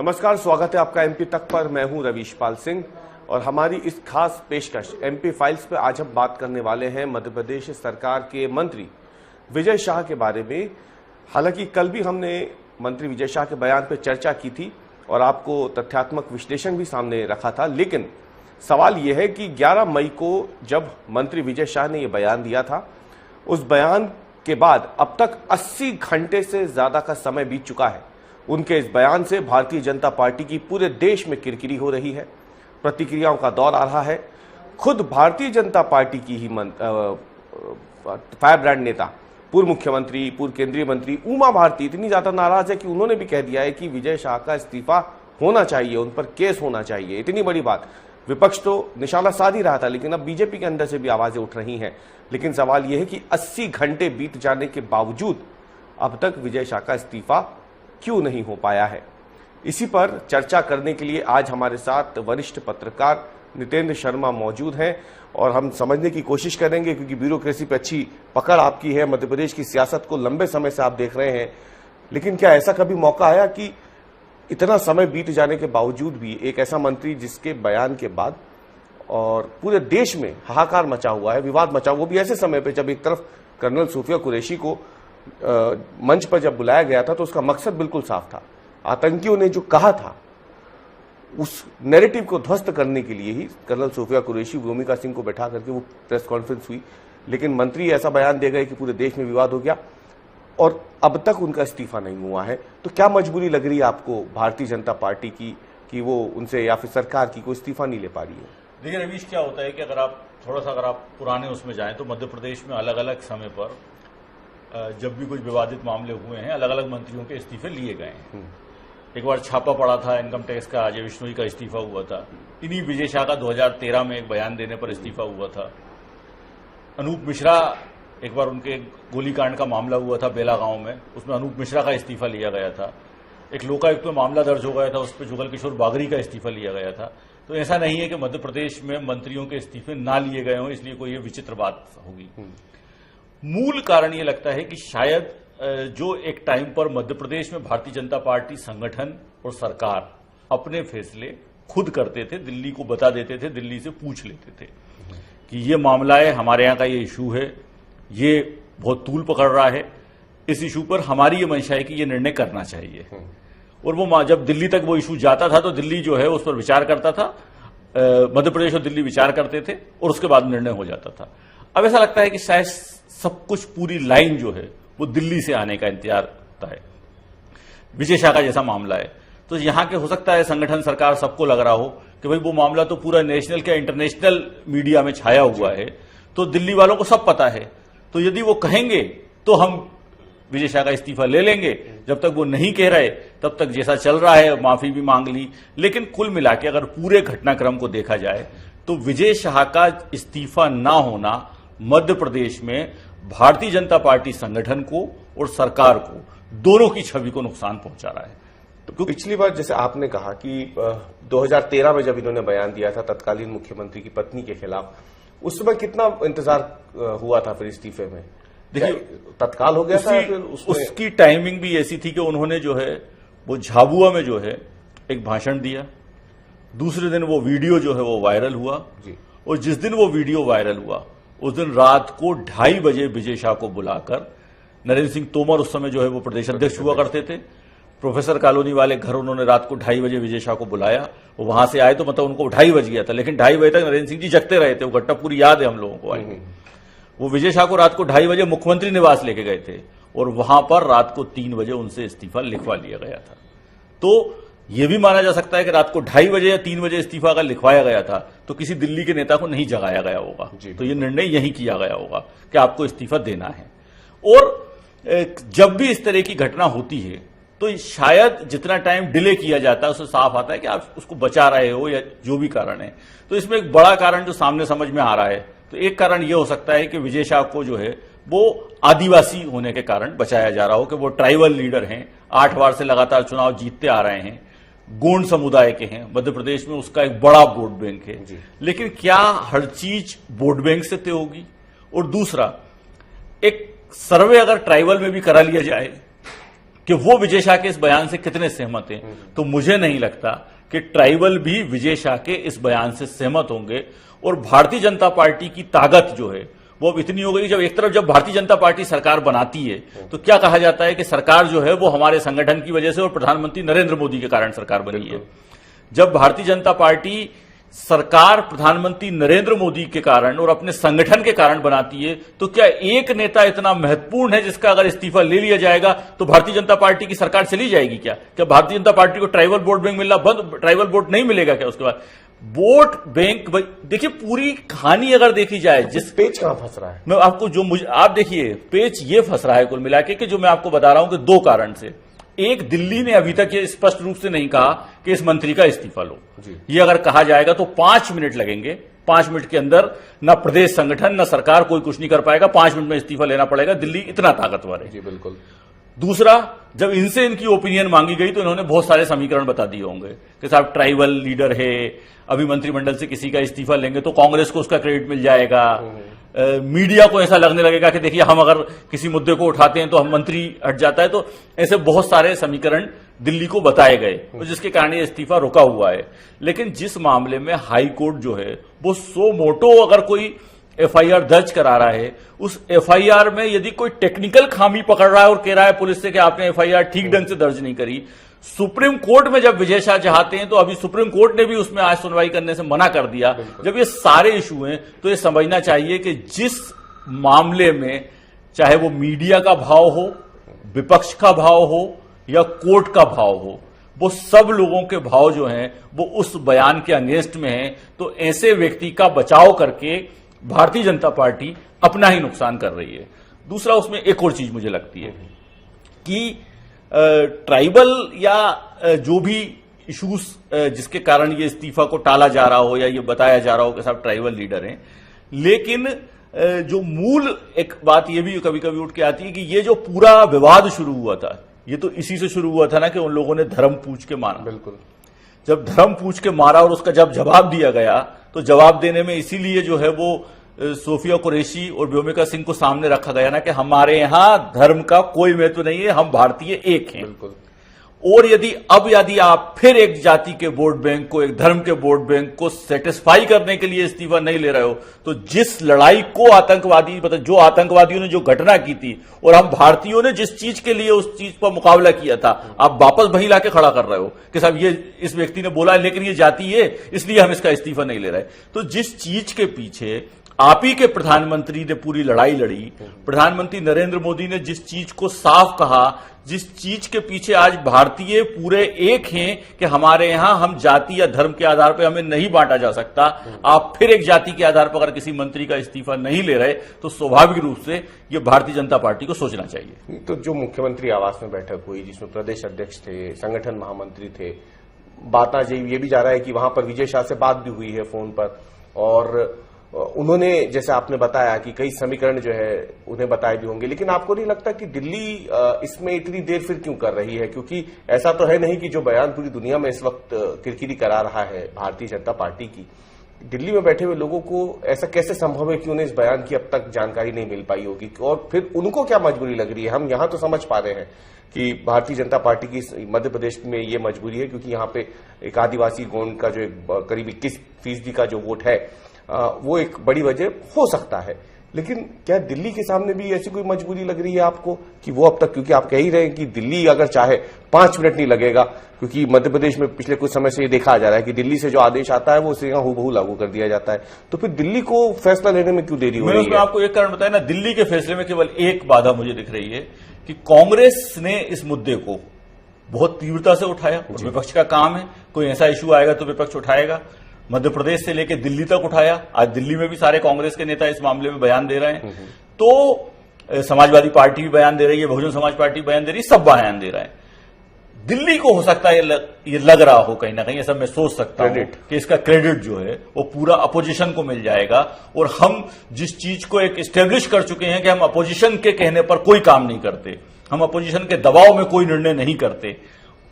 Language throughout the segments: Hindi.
नमस्कार, स्वागत है आपका एमपी तक पर। मैं हूं रवीश पाल सिंह और हमारी इस खास पेशकश एमपी फाइल्स पर आज हम बात करने वाले हैं मध्य प्रदेश सरकार के मंत्री विजय शाह के बारे में। हालांकि कल भी हमने मंत्री विजय शाह के बयान पर चर्चा की थी और आपको तथ्यात्मक विश्लेषण भी सामने रखा था, लेकिन सवाल यह है कि 11 मई को जब मंत्री विजय शाह ने यह बयान दिया था, उस बयान के बाद अब तक 80 घंटे से ज्यादा का समय बीत चुका है। उनके इस बयान से भारतीय जनता पार्टी की पूरे देश में किरकिरी हो रही है, प्रतिक्रियाओं का दौर आ रहा है। खुद भारतीय जनता पार्टी की ही फायर ब्रांड नेता, पूर्व मुख्यमंत्री, पूर्व केंद्रीय मंत्री उमा भारती इतनी ज्यादा नाराज है कि उन्होंने भी कह दिया है कि विजय शाह का इस्तीफा होना चाहिए, उन पर केस होना चाहिए। इतनी बड़ी बात, विपक्ष तो निशाना साध ही रहा था, लेकिन अब बीजेपी के अंदर से भी आवाजें उठ रही हैं। लेकिन सवाल यह है कि 80 घंटे बीत जाने के बावजूद अब तक विजय शाह का इस्तीफा क्यों नहीं हो पाया है। इसी पर चर्चा करने के लिए आज हमारे साथ वरिष्ठ पत्रकार नितेंद्र शर्मा मौजूद हैं और हम समझने की कोशिश करेंगे, क्योंकि ब्यूरोक्रेसी पे अच्छी पकड़ आपकी है, मध्य प्रदेश की सियासत को लंबे समय से आप देख रहे हैं। लेकिन क्या ऐसा कभी मौका आया कि इतना समय बीत जाने के बावजूद भी एक ऐसा मंत्री जिसके बयान के बाद और पूरे देश में हाहाकार मचा हुआ है, विवाद मचा हुआ, वो भी ऐसे समय पे जब एक तरफ कर्नल सूफिया कुरैशी को मंच पर जब बुलाया गया था तो उसका मकसद बिल्कुल साफ था। आतंकियों ने जो कहा था उस नैरेटिव को ध्वस्त करने के लिए ही कर्नल सूफिया कुरैशी, भूमिका सिंह को बैठा करके वो प्रेस कॉन्फ्रेंस हुई। लेकिन मंत्री ऐसा बयान दे गए कि पूरे देश में विवाद हो गया और अब तक उनका इस्तीफा नहीं हुआ है। तो क्या मजबूरी लग रही है आपको भारतीय जनता पार्टी की कि वो उनसे या फिर सरकार की कोई इस्तीफा नहीं ले पा रही है? देखिए रवीश, क्या होता है कि अगर आप पुराने उसमें जाएं तो मध्य प्रदेश में अलग अलग समय पर जब भी कुछ विवादित मामले हुए हैं, अलग अलग मंत्रियों के इस्तीफे लिए गए हैं। एक बार छापा पड़ा था इनकम टैक्स का, अजय विश्नोई का इस्तीफा हुआ था। इन्हीं विजय शाह का 2013 में एक बयान देने पर इस्तीफा हुआ था। अनूप मिश्रा, एक बार उनके गोलीकांड का मामला हुआ था बेला गांव में, उसमें अनूप मिश्रा का इस्तीफा लिया गया था। एक लोकायुक्त में मामला दर्ज हो गया था, उस पर जुगल किशोर बागरी का इस्तीफा लिया गया था। तो ऐसा नहीं है कि मध्य प्रदेश में मंत्रियों के इस्तीफे ना लिए गए हों, इसलिए कोई ये विचित्र बात होगी। मूल कारण ये लगता है कि शायद जो एक टाइम पर मध्य प्रदेश में भारतीय जनता पार्टी संगठन और सरकार अपने फैसले खुद करते थे, दिल्ली को बता देते थे, दिल्ली से पूछ लेते थे कि ये मामला है, हमारे यहां का ये इशू है, ये बहुत तूल पकड़ रहा है, इस इशू पर हमारी ये मंशा है कि ये निर्णय करना चाहिए। और वो जब दिल्ली तक वो इशू जाता था तो दिल्ली जो है उस पर विचार करता था, मध्य प्रदेश और दिल्ली विचार करते थे और उसके बाद निर्णय हो जाता था। अब ऐसा लगता है कि शायद सब कुछ, पूरी लाइन जो है वो दिल्ली से आने का इंतजार होता है। विजय शाह का जैसा मामला है तो यहां के हो सकता है संगठन, सरकार, सबको लग रहा हो कि भाई वो मामला तो पूरा नेशनल क्या इंटरनेशनल मीडिया में छाया हुआ है, तो दिल्ली वालों को सब पता है, तो यदि वो कहेंगे तो हम विजय शाह का इस्तीफा ले लेंगे। जब तक वो नहीं कह रहे तब तक जैसा चल रहा है, माफी भी मांग ली। लेकिन कुल मिला के अगर पूरे घटनाक्रम को देखा जाए तो विजय शाह का इस्तीफा ना होना मध्य प्रदेश में भारतीय जनता पार्टी संगठन को और सरकार को, दोनों की छवि को नुकसान पहुंचा रहा है। तो पिछली बार जैसे आपने कहा कि 2013 में जब इन्होंने बयान दिया था तत्कालीन मुख्यमंत्री की पत्नी के खिलाफ, उस समय कितना इंतजार हुआ था फिर इस्तीफे में? देखिए, तत्काल हो गया था? उसकी टाइमिंग भी ऐसी थी कि उन्होंने जो है वो झाबुआ में जो है एक भाषण दिया, दूसरे दिन वो वीडियो जो है वो वायरल हुआ जी। और जिस दिन वो वीडियो वायरल हुआ उस दिन रात को 2:30 बजे विजय शाह को बुलाकर, नरेंद्र सिंह तोमर उस समय जो है वो प्रदेश अध्यक्ष हुआ करते थे, प्रोफेसर कॉलोनी वाले घर उन्होंने रात को 2:30 बजे विजय शाह को बुलाया। वो वहां से आए तो मतलब उनको 2:30 बज गया था, लेकिन 2:30 बजे तक नरेंद्र सिंह जी जगते रहे थे। वो घटना पूरी याद है हम लोगों को। आई वो विजय शाह को रात को 2:30 बजे मुख्यमंत्री निवास लेके गए थे और वहां पर रात को 3 बजे उनसे इस्तीफा लिखवा लिया गया था। तो यह भी माना जा सकता है कि रात को 2:30 बजे या 3 बजे इस्तीफा अगर लिखवाया गया था तो किसी दिल्ली के नेता को नहीं जगाया गया होगा, तो यह निर्णय यही किया गया होगा कि आपको इस्तीफा देना है। और जब भी इस तरह की घटना होती है तो शायद जितना टाइम डिले किया जाता है उससे साफ आता है कि आप उसको बचा रहे हो या जो भी कारण है। तो इसमें एक बड़ा कारण जो सामने समझ में आ रहा है, तो एक कारण यह हो सकता है कि विजय शाह को जो है वो आदिवासी होने के कारण बचाया जा रहा हो, कि वो ट्राइबल लीडर हैं, 8 बार से लगातार चुनाव जीतते आ रहे हैं, गोंड समुदाय के हैं, मध्य प्रदेश में उसका एक बड़ा वोट बैंक है। लेकिन क्या हर चीज वोट बैंक से तय होगी? और दूसरा, एक सर्वे अगर ट्राइबल में भी करा लिया जाए कि वो विजय शाह के इस बयान से कितने सहमत हैं, तो मुझे नहीं लगता कि ट्राइबल भी विजय शाह के इस बयान से सहमत होंगे। और भारतीय जनता पार्टी की ताकत जो है वो अब इतनी हो गई, जब एक तरफ जब भारतीय जनता पार्टी सरकार बनाती है तो क्या कहा जाता है कि सरकार जो है वो हमारे संगठन की वजह से और प्रधानमंत्री नरेंद्र मोदी के कारण सरकार बनी है। जब भारतीय जनता पार्टी सरकार प्रधानमंत्री नरेंद्र मोदी के कारण और अपने संगठन के कारण बनाती है, तो क्या एक नेता इतना महत्वपूर्ण है जिसका अगर इस्तीफा ले लिया जाएगा तो भारतीय जनता पार्टी की सरकार चली जाएगी? क्या भारतीय जनता पार्टी को ट्राइबल वोट बैंक मिलना बंद, ट्राइबल वोट नहीं मिलेगा क्या उसके बाद? वोट बैंक, देखिए पूरी कहानी अगर देखी जाए, जिस पेच कहां फंस रहा है, मैं आपको जो मुझे आप देखिए पेच ये फंस रहा है कुल मिला के, कि जो मैं आपको बता रहा हूं कि दो कारण से। एक, दिल्ली ने अभी तक ये स्पष्ट रूप से नहीं कहा कि इस मंत्री का इस्तीफा लो। ये अगर कहा जाएगा तो 5 मिनट लगेंगे, 5 मिनट के अंदर ना प्रदेश संगठन ना सरकार कोई कुछ नहीं कर पाएगा, 5 मिनट में इस्तीफा लेना पड़ेगा। दिल्ली इतना ताकतवर है। जी बिल्कुल। दूसरा, जब इनसे इनकी ओपिनियन मांगी गई तो इन्होंने बहुत सारे समीकरण बता दिए होंगे कि साहब ट्राइबल लीडर है, अभी मंत्रिमंडल से किसी का इस्तीफा लेंगे तो कांग्रेस को उसका क्रेडिट मिल जाएगा, मीडिया को ऐसा लगने लगेगा कि देखिए हम अगर किसी मुद्दे को उठाते हैं तो हम मंत्री हट जाता है। तो ऐसे बहुत सारे समीकरण दिल्ली को बताए गए, तो जिसके कारण ये इस्तीफा रुका हुआ है। लेकिन जिस मामले में हाई कोर्ट जो है वो सो मोटो अगर कोई एफआईआर दर्ज करा रहा है, उस एफआईआर में यदि कोई टेक्निकल खामी पकड़ रहा है और कह रहा है पुलिस से कि आपने एफआईआर ठीक ढंग से दर्ज नहीं करी, सुप्रीम कोर्ट में जब विजय शाह चाहते हैं तो अभी सुप्रीम कोर्ट ने भी उसमें आज सुनवाई करने से मना कर दिया। जब ये सारे इशू हैं तो ये समझना चाहिए कि जिस मामले में चाहे वो मीडिया का भाव हो, विपक्ष का भाव हो या कोर्ट का भाव हो, वो सब लोगों के भाव जो हैं वो उस बयान के अगेंस्ट में हैं। तो ऐसे व्यक्ति का बचाव करके भारतीय जनता पार्टी अपना ही नुकसान कर रही है। दूसरा, उसमें एक और चीज मुझे लगती है कि ट्राइबल या जो भी इश्यूज जिसके कारण ये इस्तीफा को टाला जा रहा हो या ये बताया जा रहा हो कि साहब ट्राइबल लीडर हैं, लेकिन जो मूल एक बात ये भी कभी कभी उठ के आती है कि ये जो पूरा विवाद शुरू हुआ था ये तो इसी से शुरू हुआ था ना कि उन लोगों ने धर्म पूछ के मारा। बिल्कुल। जब धर्म पूछ के मारा और उसका जब जवाब दिया गया तो जवाब देने में इसीलिए जो है वो सोफिया कुरैशी और व्योमिका सिंह को सामने रखा गया ना कि हमारे यहां धर्म का कोई महत्व नहीं है, हम भारतीय एक हैं। बिल्कुल। और यदि आप फिर एक जाति के वोट बैंक को, एक धर्म के वोट बैंक को सेटिस्फाई करने के लिए इस्तीफा नहीं ले रहे हो, तो जिस लड़ाई को आतंकवादी, मतलब जो आतंकवादियों ने जो घटना की थी और हम भारतीयों ने जिस चीज के लिए उस चीज पर मुकाबला किया था, आप वापस वहीं लाके खड़ा कर रहे हो कि साहब ये इस व्यक्ति ने बोला लेकिन ये जाति है इसलिए हम इसका इस्तीफा नहीं ले रहे। तो जिस चीज के पीछे आप ही के प्रधानमंत्री ने पूरी लड़ाई लड़ी, प्रधानमंत्री नरेंद्र मोदी ने जिस चीज को साफ कहा, जिस चीज के पीछे आज भारतीय पूरे एक हैं कि हमारे यहां हम जाति या धर्म के आधार पर हमें नहीं बांटा जा सकता, आप फिर एक जाति के आधार पर अगर किसी मंत्री का इस्तीफा नहीं ले रहे तो स्वाभाविक रूप से ये भारतीय जनता पार्टी को सोचना चाहिए। तो जो मुख्यमंत्री आवास में बैठक हुई जिसमें प्रदेश अध्यक्ष थे, संगठन महामंत्री थे, बात आज ये भी जा रहा है कि वहां पर विजय शाह से बात भी हुई है फोन पर और उन्होंने जैसे आपने बताया कि कई समीकरण जो है उन्हें बताए भी होंगे। लेकिन आपको नहीं लगता कि दिल्ली इसमें इतनी देर फिर क्यों कर रही है? क्योंकि ऐसा तो है नहीं कि जो बयान पूरी दुनिया में इस वक्त किरकिरी करा रहा है भारतीय जनता पार्टी की, दिल्ली में बैठे हुए लोगों को ऐसा कैसे संभव है कि उन्हें इस बयान की अब तक जानकारी नहीं मिल पाई होगी? और फिर उनको क्या मजबूरी लग रही है? हम यहां तो समझ पा रहे हैं कि भारतीय जनता पार्टी की मध्य प्रदेश में ये मजबूरी है क्योंकि यहाँ पे एक आदिवासी गोंड का जो करीब 21% का जो वोट है वो एक बड़ी वजह हो सकता है। लेकिन क्या दिल्ली के सामने भी ऐसी कोई मजबूरी लग रही है आपको कि वो अब तक, क्योंकि आप कह ही रहे हैं कि दिल्ली अगर चाहे 5 मिनट नहीं लगेगा, क्योंकि मध्य प्रदेश में पिछले कुछ समय से ये देखा जा रहा है कि दिल्ली से जो आदेश आता है वो उसे यहाँ हूबहू लागू कर दिया जाता है, तो फिर दिल्ली को फैसला लेने में क्यों देरी हो रही है? आपको एक कारण बताया ना, दिल्ली के फैसले में केवल एक बाधा मुझे दिख रही है कि कांग्रेस ने इस मुद्दे को बहुत तीव्रता से उठाया। विपक्ष का काम है, कोई ऐसा इश्यू आएगा तो विपक्ष उठाएगा। मध्य प्रदेश से लेकर दिल्ली तक उठाया, आज दिल्ली में भी सारे कांग्रेस के नेता इस मामले में बयान दे रहे हैं। तो समाजवादी पार्टी भी बयान दे रही है, बहुजन समाज पार्टी बयान दे रही है, सब बयान दे रहे हैं। दिल्ली को हो सकता है ये लग रहा हो कहीं ना कहीं, ऐसा मैं सोच सकता हूं कि इसका क्रेडिट जो है वो पूरा अपोजिशन को मिल जाएगा और हम जिस चीज को एक एस्टेब्लिश कर चुके हैं कि हम अपोजिशन के कहने पर कोई काम नहीं करते, हम अपोजिशन के दबाव में कोई निर्णय नहीं करते,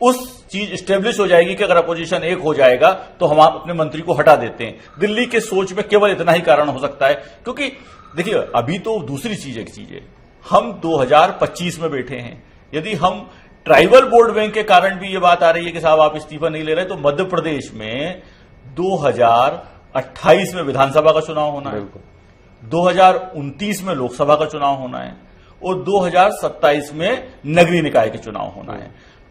उस चीज स्टेब्लिश हो जाएगी कि अगर अपोजिशन एक हो जाएगा तो हम अपने मंत्री को हटा देते हैं। दिल्ली के सोच में केवल इतना ही कारण हो सकता है, क्योंकि देखिए अभी तो दूसरी चीज एक चीज है, हम 2025 में बैठे हैं। यदि हम ट्राइबल वोट बैंक के कारण भी ये बात आ रही है कि साहब आप इस्तीफा नहीं ले रहे, तो मध्य प्रदेश में 2028 में विधानसभा का चुनाव होना है, 2029 में लोकसभा का चुनाव होना है और 2027 में नगरीय निकाय के चुनाव होना है।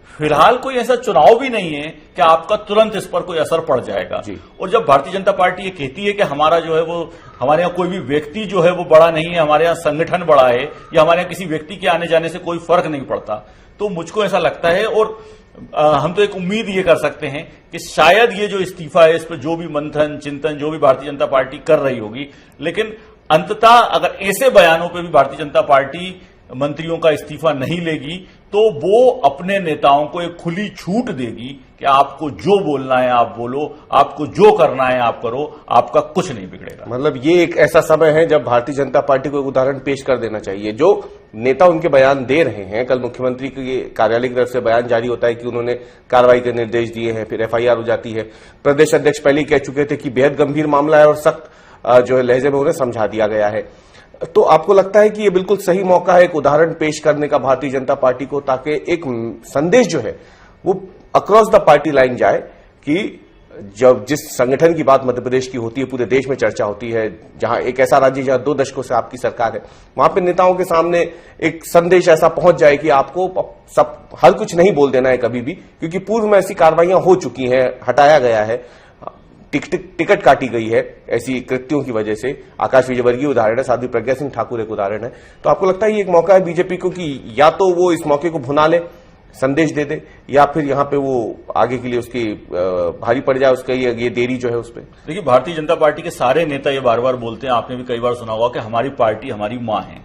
फिलहाल कोई ऐसा चुनाव भी नहीं है कि आपका तुरंत इस पर कोई असर पड़ जाएगा। और जब भारतीय जनता पार्टी ये कहती है कि हमारा जो है वो, हमारे यहाँ कोई भी व्यक्ति जो है वो बड़ा नहीं है, हमारे यहाँ संगठन बड़ा है, या हमारे यहाँ किसी व्यक्ति के आने जाने से कोई फर्क नहीं पड़ता, तो मुझको ऐसा लगता है। और हम तो एक उम्मीद ये कर सकते हैं कि शायद ये जो इस्तीफा है, इस पर जो भी मंथन चिंतन जो भी भारतीय जनता पार्टी कर रही होगी, लेकिन अंततः अगर ऐसे बयानों पर भी भारतीय जनता पार्टी मंत्रियों का इस्तीफा नहीं लेगी, तो वो अपने नेताओं को एक खुली छूट देगी कि आपको जो बोलना है आप बोलो, आपको जो करना है आप करो, आपका कुछ नहीं बिगड़ेगा। मतलब ये एक ऐसा समय है जब भारतीय जनता पार्टी को एक उदाहरण पेश कर देना चाहिए। जो नेता उनके बयान दे रहे हैं, कल मुख्यमंत्री के कार्यालय की तरफ से बयान जारी होता है कि उन्होंने कार्रवाई के निर्देश दिए हैं, फिर एफआईआर हो जाती है। प्रदेश अध्यक्ष पहले ही कह चुके थे कि बेहद गंभीर मामला है और सख्त जो है लहजे में उन्हें समझा दिया गया है। तो आपको लगता है कि ये बिल्कुल सही मौका है एक उदाहरण पेश करने का भारतीय जनता पार्टी को, ताकि एक संदेश जो है वो अक्रॉस द पार्टी लाइन जाए कि जब जिस संगठन की बात मध्य प्रदेश की होती है, पूरे देश में चर्चा होती है, जहां एक ऐसा राज्य जहां 2 दशकों से आपकी सरकार है, वहां पे नेताओं के सामने एक संदेश ऐसा पहुंच जाए कि आपको सब हर कुछ नहीं बोल देना है कभी भी, क्योंकि पूर्व में ऐसी कार्रवाइयां हो चुकी हैं, हटाया गया है, टिकट काटी गई है ऐसी कृत्यों की वजह से। आकाश विजयवर्गीय उदाहरण है, साध्वी प्रज्ञा सिंह ठाकुर एक उदाहरण है। तो आपको लगता है ये एक मौका है बीजेपी को कि या तो वो इस मौके को भुना ले, संदेश दे दे, या फिर यहां पे वो आगे के लिए उसकी भारी पड़ जाए, उसका ये देरी जो है उस पर? देखिए, भारतीय जनता पार्टी के सारे नेता ये बार बार बोलते हैं, आपने भी कई बार सुना होगा कि हमारी पार्टी हमारी मां है।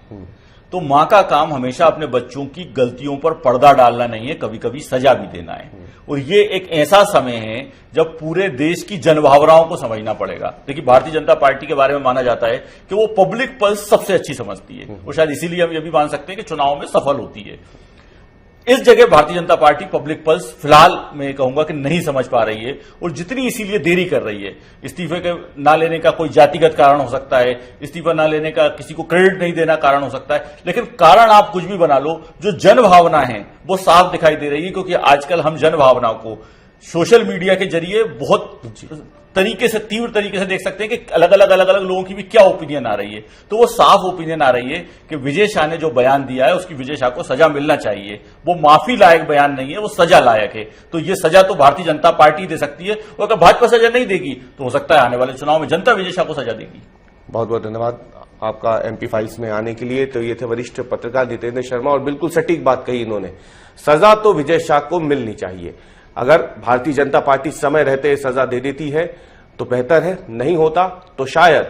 तो मां का काम हमेशा अपने बच्चों की गलतियों पर पर्दा डालना नहीं है, कभी कभी सजा भी देना है। और ये एक ऐसा समय है जब पूरे देश की जनभावनाओं को समझना पड़ेगा। देखिए, भारतीय जनता पार्टी के बारे में माना जाता है कि वो पब्लिक पल्स सबसे अच्छी समझती है, और शायद इसीलिए हम ये भी मान सकते हैं कि चुनाव में सफल होती है। इस जगह Bharatiya Janata party public pulse फिलहाल मैं कहूंगा कि नहीं समझ पा रही है, और जितनी इसीलिए देरी कर रही है। इस्तीफे के ना लेने का कोई जातिगत कारण हो सकता है, इस्तीफा ना लेने का किसी को क्रेडिट नहीं देना कारण हो सकता है, लेकिन कारण आप कुछ भी बना लो, जो जनभावना है वो साफ दिखाई दे रही है। क्योंकि आजकल हम जनभावना को सोशल मीडिया के जरिए बहुत तरीके से, तीव्र तरीके से देख सकते हैं कि अलग अलग लोगों की भी क्या ओपिनियन आ रही है। तो वो साफ ओपिनियन आ रही है कि विजय शाह ने जो बयान दिया है उसकी विजय शाह को सजा मिलना चाहिए। वो माफी लायक बयान नहीं है, वो सजा लायक है। तो ये सजा तो भारतीय जनता पार्टी दे सकती है, और अगर भाजपा सजा नहीं देगी तो हो सकता है आने वाले चुनाव में जनता विजय शाह को सजा देगी। बहुत बहुत धन्यवाद आपका एमपी फाइल्स में आने के लिए। तो ये थे वरिष्ठ पत्रकार जितेंद्र शर्मा, और बिल्कुल सटीक बात कही इन्होंने। सजा तो विजय शाह को मिलनी चाहिए। अगर भारतीय जनता पार्टी समय रहते सजा दे देती है तो बेहतर है, नहीं होता तो शायद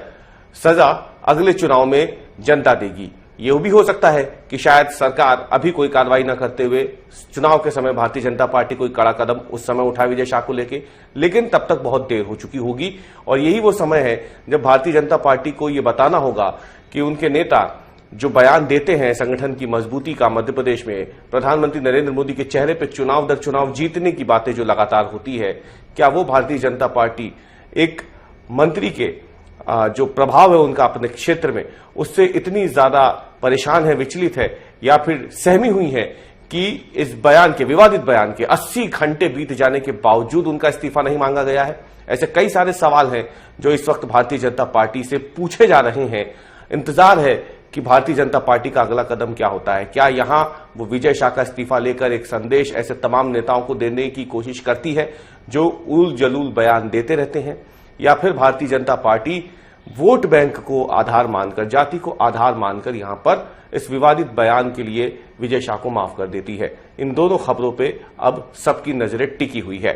सजा अगले चुनाव में जनता देगी। यह भी हो सकता है कि शायद सरकार अभी कोई कार्रवाई न करते हुए चुनाव के समय भारतीय जनता पार्टी कोई कड़ा कदम उस समय उठाए विजय शाह को लेके, लेकिन तब तक बहुत देर हो चुकी होगी। और यही वो समय है जब भारतीय जनता पार्टी को यह बताना होगा कि उनके नेता जो बयान देते हैं संगठन की मजबूती का, मध्य प्रदेश में प्रधानमंत्री नरेंद्र मोदी के चेहरे पर चुनाव दर चुनाव जीतने की बातें जो लगातार होती है, क्या वो भारतीय जनता पार्टी एक मंत्री के जो प्रभाव है उनका अपने क्षेत्र में, उससे इतनी ज्यादा परेशान है, विचलित है, या फिर सहमी हुई है कि इस बयान के, विवादित बयान के 80 घंटे बीत जाने के बावजूद उनका इस्तीफा नहीं मांगा गया है? ऐसे कई सारे सवाल हैं जो इस वक्त भारतीय जनता पार्टी से पूछे जा रहे हैं। इंतजार है कि भारतीय जनता पार्टी का अगला कदम क्या होता है। क्या यहां वो विजय शाह का इस्तीफा लेकर एक संदेश ऐसे तमाम नेताओं को देने की कोशिश करती है जो उल जलूल बयान देते रहते हैं, या फिर Bharatiya Janata party vote bank को आधार मानकर, जाति को आधार मानकर यहां पर इस विवादित बयान के लिए विजय शाह को माफ कर देती है? इन दोनों खबरों पे अब सबकी नजरें टिकी हुई है।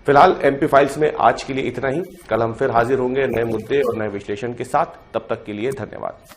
फिलहाल एमपी फाइल्स में आज के लिए इतना ही। कल हम फिर हाजिर होंगे नए मुद्दे और नए विश्लेषण के साथ। तब तक के लिए धन्यवाद।